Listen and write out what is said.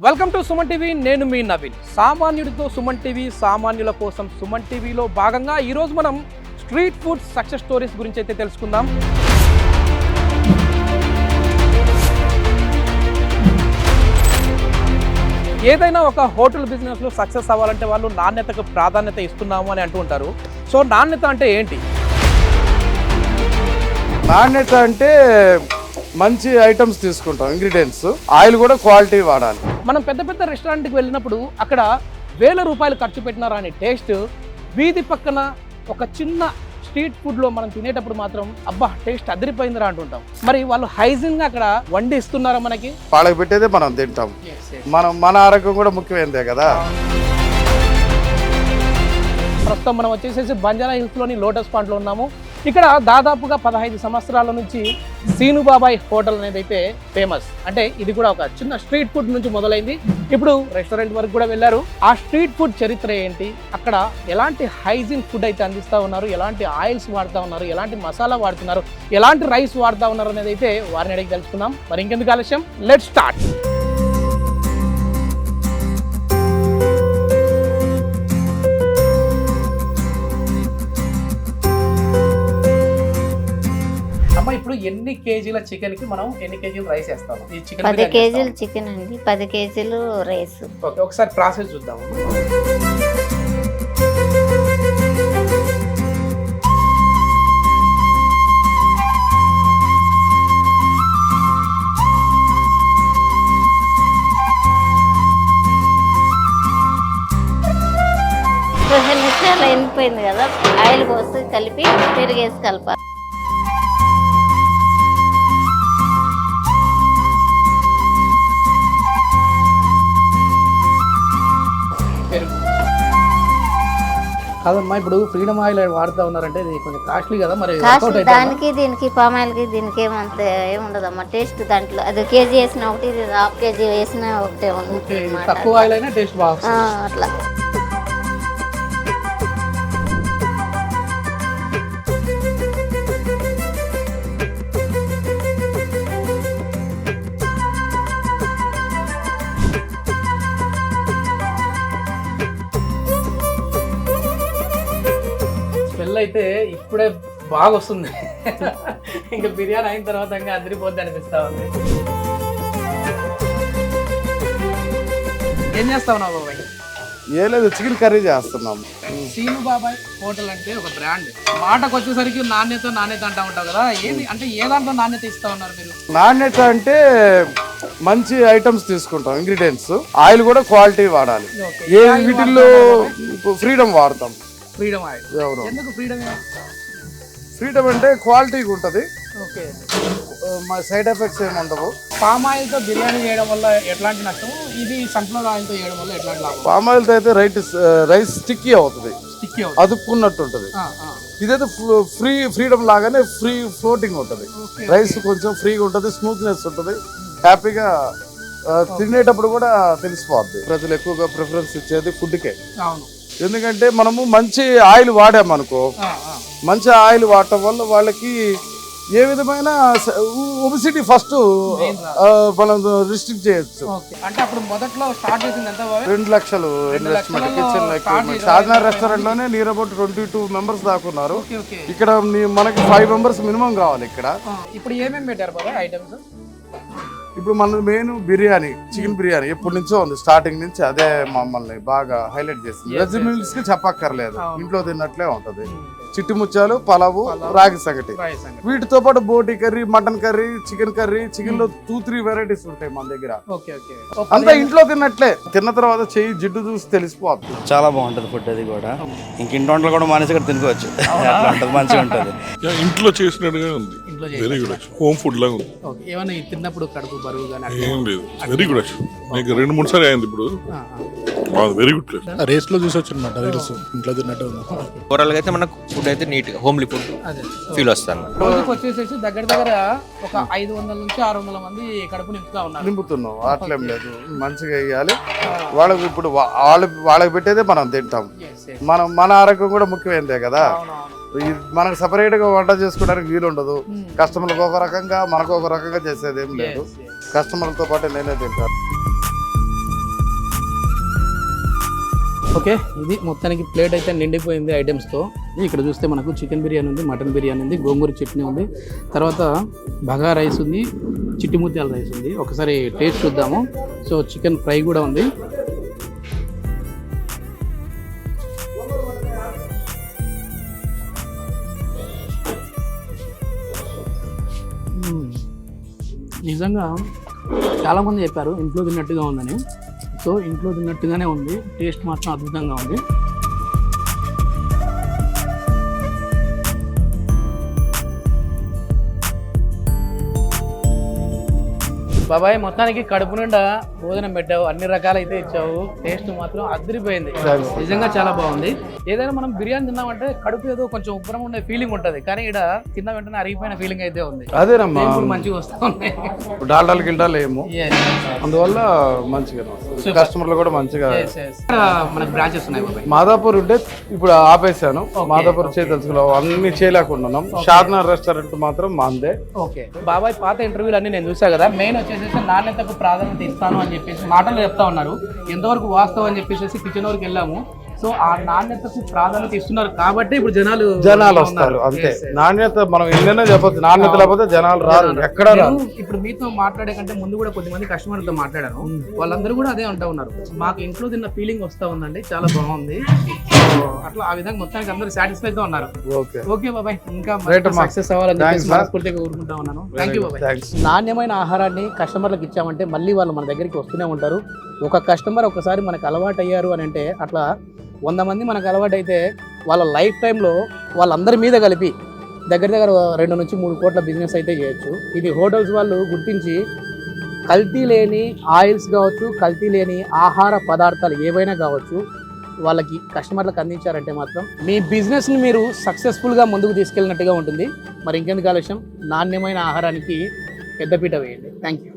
Welcome to Suman TV. నేను మీ Naveen. సామాన్యుడితో Suman TV, సామాన్యుల కోసం సుమన్ టీవీలో భాగంగా ఈరోజు మనం స్ట్రీట్ ఫుడ్ సక్సెస్ స్టోరీస్ గురించి అయితే తెలుసుకుందాం. ఏదైనా ఒక హోటల్ బిజినెస్లో సక్సెస్ అవ్వాలంటే వాళ్ళు నాణ్యతకు ప్రాధాన్యత ఇస్తున్నాము అని అంటూ ఉంటారు. సో నాణ్యత అంటే ఏంటి? నాణ్యత అంటే మంచి ఐటమ్స్ తీసుకుంటాం, ఇంగ్రీడియంట్స్, ఆయిల్ కూడా క్వాలిటీ వాడాలి. మనం పెద్ద పెద్ద రెస్టారెంట్కి వెళ్ళినప్పుడు అక్కడ వేల రూపాయలు ఖర్చు పెట్టినారా అని టేస్ట్ వీధి పక్కన ఒక చిన్న స్ట్రీట్ ఫుడ్లో మనం తినేటప్పుడు మాత్రం అబ్బా టేస్ట్ అదిరిపోయిందిరా అంటుంటాం. మరి వాళ్ళు హైజీన్గా అక్కడ వండి ఇస్తున్నారా మనకి? వాళ్ళకి పెట్టేదే మనం తింటాం. మన ఆరోగ్యం కూడా ముఖ్యమైనదే కదా. ప్రస్తుతం మనం వచ్చేసేసి బంజారా హిల్స్లోని లోటస్ పాండ్లో ఉన్నాము. ఇక్కడ దాదాపుగా 15 సంవత్సరాల నుంచి సీనుబాబాయ్ హోటల్ అనేది అయితే ఫేమస్. అంటే ఇది కూడా ఒక చిన్న స్ట్రీట్ ఫుడ్ నుంచి మొదలైంది. ఇప్పుడు రెస్టారెంట్ వరకు కూడా వెళ్ళారు. ఆ స్ట్రీట్ ఫుడ్ చరిత్ర ఏంటి, అక్కడ ఎలాంటి హైజీన్ ఫుడ్ అయితే అందిస్తూ ఉన్నారు, ఎలాంటి ఆయిల్స్ వాడుతూ ఉన్నారు, ఎలాంటి మసాలా వాడుతున్నారు, ఎలాంటి రైస్ వాడుతూ ఉన్నారు అనేది అయితే వారిని అడిగి తెలుసుకుందాం. మరి ఇంకెందుకు ఆలస్యం, లెట్స్ స్టార్ట్. ఇప్పుడు ఎన్ని కేజీల చికెన్ కి మనం ఎన్ని కేజీలు రైస్ వేస్తాము? ఈ చికెన్ 10 కేజీలు చికెన్ అండి, 10 కేజీలు రైస్. ఓకే, ఒకసారి ప్రాసెస్ చూద్దాము. నిమిషాలు ఎండిపోయింది కదా, ఆయిల్ పోసి కలిపి పెరిగేసి కలపాలి. కాదమ్మా, ఇప్పుడు ఫ్రీడమ్ ఆయిల్ వాడుతూ ఉన్నారంటే ఇది కొంచెం కాస్ట్లీ కదా, మరి దానికి దీనికి పామ్ ఆయిల్కి దీనికి ఏమంత ఏముండదమ్మా టేస్ట్. దాంట్లో అది కేజీ వేసిన ఒకటి, ఇది హాఫ్ కేజీ వేసిన ఒకటే ఉంటుంది. తక్కువ ఆయిల్ అయినా టేస్ట్ బాగా అట్లా. అయితే ఇప్పుడే బాగా వస్తుంది. ఇంకా బిర్యానీ అయిన తర్వాత ఇంకా అదిరిపోద్ది అనిపిస్తా ఉంది. ఏం చేస్తావు నా బాబాయ్? ఏ లేదు, చికెన్ కర్రీ చేస్తున్నాం. సీనుబాబాయ్ హోటల్ అంటే ఒక బ్రాండ్. మాటకు వచ్చేసరికి నాణ్యత అంటా ఉంటావు కదా, ఏది అంటే ఏ దాంట్లో నాణ్యత ఇస్తా ఉన్నారు మీరు? నాణ్యత అంటే మంచి ఐటమ్స్ తీసుకుంటాం, ఇంగ్రీడియంట్స్, ఆయిల్ కూడా క్వాలిటీ వాడాలి. ఏ వీటిల్లో ఫ్రీడమ్ వాడతాం. Freedom oil. ఎందుకు ఫ్రీడమ్? ఫ్రీడమ్ అంటే క్వాలిటీగా ఉంటుంది. ఓకే, సైడ్ ఎఫెక్ట్స్ ఏమి ఉండవు. పామ్ ఆయిల్తో బిర్యానీ చేయడం వల్ల ఎట్లాంటి నష్టం, ఇది సన్ఫ్లవర్ ఆయిల్తో చేయడం వల్ల ఎట్లాంటి లాభం? పామ్ ఆయిల్తో అయితే రైస్ స్టిక్కీ అవుతుంది, అదుపుకున్నట్టు ఉంటుంది. ఇదైతే ఫ్రీడమ్ లాగానే ఫ్లోటింగ్ ఉంటుంది. రైస్ కొంచెం ఫ్రీగా ఉంటుంది, స్మూత్నెస్ ఉంటుంది, హ్యాపీగా తినేటప్పుడు కూడా తెలిసిపోద్ది. ప్రజలు ఎక్కువగా ప్రిఫరెన్స్ ఇచ్చేది ఫుడ్కే. ఎందుకంటే మనము మంచి ఆయిల్ వాడామనుకో, మంచి ఆయిల్ వాడటం వల్ల వాళ్ళకి ఏ విధమైన ఒబిసిటీ ఫస్ట్ మనం రిస్ట్రిక్ట్ చేయొచ్చు. అంటే అప్పుడు మొదట్లో స్టార్ట్ చేసింది ఎంత? 2 లక్షలు investment, kitchen equipment. Shadnagar restaurant లోనే నియర్ అబౌట్ 22 మెంబర్స్ దాకా ఉన్నారు. ఇక్కడ మనకి 5 మెంబర్స్ మినిమం కావాలి ఇక్కడ. ఇప్పుడు ఏమేమి పెట్టారు బాబా ఐటమ్స్? ఇప్పుడు మన మెయిన్ బిర్యానీ, చికెన్ బిర్యానీ ఎప్పటి నుంచో ఉంది, స్టార్టింగ్ నుంచి అదే మమ్మల్ని బాగా హైలైట్ చేసింది. వెజ్ మీల్స్ కి చెప్పక్కర్లేదు, ఇంట్లో తిన్నట్లే ఉంటది. చిట్టి ముత్యాలు, పలావు, రాగి సంగటి, వీటితో పాటు బోటి కర్రీ, మటన్ కర్రీ, చికెన్ లో 2-3 వెరైటీస్ ఉంటాయి మన దగ్గర. అంతా ఇంట్లో తిన్నట్లే. తిన్న తర్వాత చెయ్యి జిడ్డు చూసి తెలిసిపోతుంది. చాలా బాగుంటది ఫుడ్. అది కూడా ఇంక ఇంటి వంటలు కూడా మానేసి ఇక్కడ తినుకోవచ్చు. అట్లా ఉంటది, మంచిగా ఉంటది. ఇంట్లో చేసినట్టుగా ఉంది, వెరీ గుడ్. హోమ్ ఫుడ్ లాగా ఉంది. ఏమన్నా తిన్నప్పుడు కడుపు బరువు గానీ ఏం లేదు, వెరీ గుడ్. నీకు 2-3 సార్లు అయింది ఇప్పుడు, వెరీ గుడ్ ప్లేస్. రేస్ లో చూసి వచ్చినమాట, రీల్స్ ఇంట్లో తిన్నట్టు ఉంది. ఓవరాల్ గా అయితే మనకు ఫుడ్ అయితే నీట్ గా హోమ్లీ ఫుడ్ ఫీల్ వస్తాను. రోజుకి వచ్చేసేసి దగ్గర ఒక 500 నుంచి 600 మంది కడుపు నింపుతా ఉన్నారు. నింపుతున్నాం, అట్లేం లేదు, మంచిగా వేయాలి. వాళ్ళకి ఇప్పుడు వాళ్ళకి పెట్టేదే మనం తింటాం. మన ఆరోగ్యం కూడా ముఖ్యమైనదే కదా. మనకు సపరేట్ గా వంట చేసుకోవడానికి వీలు ఉండదు. కస్టమర్లకు ఒక రకంగా, మనకు ఒక రకంగా చేసేది ఏం లేదు. కస్టమర్లతో పాటు నేనే తింటాను. ఓకే, ఇది మొత్తానికి ప్లేట్ అయితే నిండిపోయింది ఐటమ్స్తో. ఇక్కడ చూస్తే మనకు చికెన్ బిర్యానీ ఉంది, మటన్ బిర్యానీ ఉంది, గోంగూర చట్నీ ఉంది, తర్వాత బగా రైస్ ఉంది, చిట్టి ముత్యాల రైస్ ఉంది. ఒకసారి టేస్ట్ చూద్దాము. సో చికెన్ ఫ్రై కూడా ఉంది. నిజంగా చాలామంది చెప్పారు ఇంట్లో తిన్నట్టుగా ఉందని. సో ఇంట్లో తిన్నట్టుగానే ఉంది, టేస్ట్ మాత్రం అద్భుతంగా ఉంది. బాబాయ్ మొత్తానికి కడుపు నిండా భోజనం పెట్టావు, అన్ని రకాలు అయితే ఇచ్చావు, టేస్ట్ మాత్రం అదిరిపోయింది, నిజంగా చాలా బాగుంది. ఏదైనా మనం బిర్యానీ తిన్నామంటే కడుపు ఏదో కొంచెం ఉబ్బరం ఉండే ఫీలింగ్ ఉంటుంది, కానీ ఇక్కడ తిన్న వెంటనే అరిగిపోయిన ఫీలింగ్ అయితే ఉంది. అదేనమ్మా, మంచిగా వస్తా ఉన్నాయి, డాల్డాలు గిల్డాలు ఏమో, అందువల్ల మంచిగా కస్టమర్లు కూడా మంచిగా. మనకు బ్రాంచెస్ ఉన్నాయి బాబాయ్. మాదాపూర్ ఉంటే ఇప్పుడు ఆపేసాను, మాదాపూర్ తెలుసుకోవాలి అన్ని చేయలేకున్నాం. షార్నార్ రెస్టారెంట్ మాత్రం మాందే. ఓకే బాబాయ్, పాత ఇంటర్వ్యూలు అన్ని నేను చూసా కదా, మెయిన్ వచ్చేసి నాణ్యతకు ప్రాధాన్యత ఇస్తాను అని చెప్పేసి మాటలు చెప్తా ఉన్నారు. ఎంతవరకు వాస్తవం అని చెప్పేసి కిచెన్ వరకు వెళ్ళాము. సో ఆ నాణ్యతకు ప్రాధాన్యత ఇస్తున్నారు కాబట్టి ఇప్పుడు జనాలు వస్తారు అంతే. నాణ్యత మనం ఎన్నైనా చెప్పచ్చు, నాణ్యత లేకపోతే జనాలు రారు, ఎక్కడ రారు. ఇప్పుడు మీతో మాట్లాడే కంటే ముందు కూడా కొద్దిమంది కస్టమర్లతో మాట్లాడాను, వాళ్ళందరూ కూడా అదే అంటూ ఉన్నారు, మాకు ఇంట్లో తిన్న ఫీలింగ్ వస్తా ఉందండి, చాలా బాగుంది. అట్లా ఆ విధంగా మొత్తానికి అందరూ సాటిస్ఫై తో ఉన్నారు. ఓకే బాబాయ్, ఇంకా సక్సెస్ అవ్వాలని చెప్పేసి మనస్ఫూర్తిగా కోరుకుంటా ఉన్నాను. థ్యాంక్ యూ బాబాయ్. నాణ్యమైన ఆహారాన్ని కస్టమర్లకు ఇచ్చామంటే మళ్ళీ వాళ్ళు మన దగ్గరికి వస్తూనే ఉంటారు. ఒక కస్టమర్ ఒకసారి మనకు అలవాటు అయ్యారు అని అంటే అట్లా 100 మంది మనకు అలవాటు అయితే వాళ్ళ లైఫ్ టైంలో వాళ్ళందరి మీద కలిపి దగ్గర 2 నుంచి 3 కోట్ల బిజినెస్ అయితే చేయొచ్చు. ఇది హోటల్స్ వాళ్ళు గుర్తించి కల్తీ లేని ఆయిల్స్ కావచ్చు, కల్తీ లేని ఆహార పదార్థాలు ఏవైనా కావచ్చు, వాళ్ళకి కస్టమర్లకు అందించారంటే మాత్రం మీ బిజినెస్ని మీరు సక్సెస్ఫుల్గా ముందుకు తీసుకెళ్ళినట్టుగా ఉంటుంది. మరి ఇంకెందుకు ఆలస్యం, నాణ్యమైన ఆహారానికి పెద్దపీట వేయండి. Thank you.